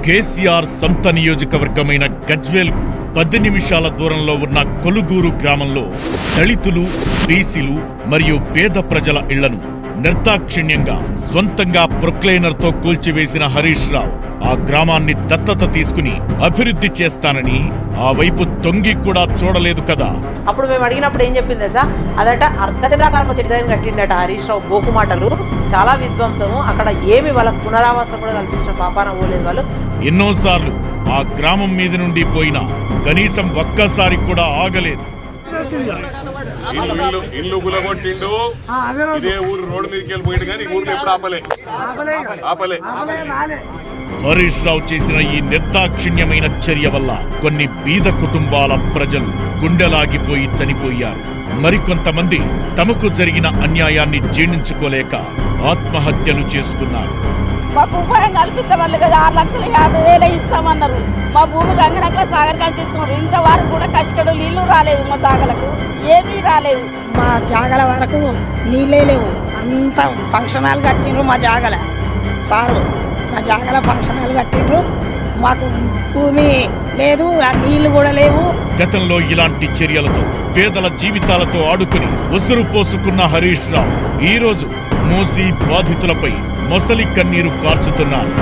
కేసీఆర్ సొంత నియోజకవర్గమైన గజ్వేల్కు 10 నిమిషాల దూరంలో ఉన్న కొలుగూరు గ్రామంలో దళితులు, బీసీలు మరియు పేద ప్రజల ఇళ్లను నిర్దాక్షిణ్యంగా స్వంతంగా ప్రొక్లైనర్తో కూల్చివేసిన హరీష్ రావు ఆ గ్రామాన్ని దత్తత తీసుకుని అభివృద్ధి చేస్తానని ఆ వైపు తొంగి కూడా చూడలేదు కదా. అప్పుడు మేము అడిగినప్పుడు ఏం చెప్పింది తెలుసా, అదట అర్ధచంద్రాకారపు డిజైన్ కట్టిండట హరీష్ రావు. బోకు మాటలు, చాలా విధ్వంసము. అక్కడ ఏమి వాళ్ళ పునరావాసం కూడా కల్పించిన పాపాన పోలేదు వాళ్ళు. ఎన్నోసార్లు ఆ గ్రామం మీద నుండి పోయినా కనీసం ఒక్కసారి కూడా ఆగలేదు. ఇల్లు గులగొట్టిండు, ఇదే ఊరు రోడ్డు మీదకి వెళ్ళిపోయిండు కానీ ఊరిని ఎప్పుడు ఆపలే. హరీష్ రావు చేసిన ఈ నిర్దాక్షిణ్యమైన చర్య వల్ల కొన్ని బీద కుటుంబాల ప్రజలు గుండెలాగిపోయి చనిపోయారు. మరికొంతమంది తమకు జరిగిన అన్యాయాన్ని జీర్ణించుకోలేక ఆత్మహత్యలు చేసుకున్నారు. మాకు ఉపాయం కల్పిస్తామన్నారు కదా, 6,50,000 ఇస్తామన్నారు. మా భూమి రంగనగల సాగరికాన్ని తీసుకున్నారు. ఇంతవరకు కూడా కష్టడు నీళ్లు రాలేదు, మా జాగలకు ఏమీ రాలేదు. మా జాగల వరకు నీళ్ళే లేవు. అంత ఫంక్షన్ హాల్ కట్టిండ్రు మా జాగల. సారు మా జాగల ఫంక్షన్ హాల్ కట్టిండ్రు. మాకు భూమి లేదు, ఆ నీళ్లు కూడా లేవు. గతంలో ఇలాంటి చర్యలతో పేదల జీవితాలతో ఆడుకుని ఉసురు పోసుకున్న హరీష్ రావు ఈ రోజు మూసీ బాధితులపై మొసలి కన్నీరు కార్చుతున్నారు.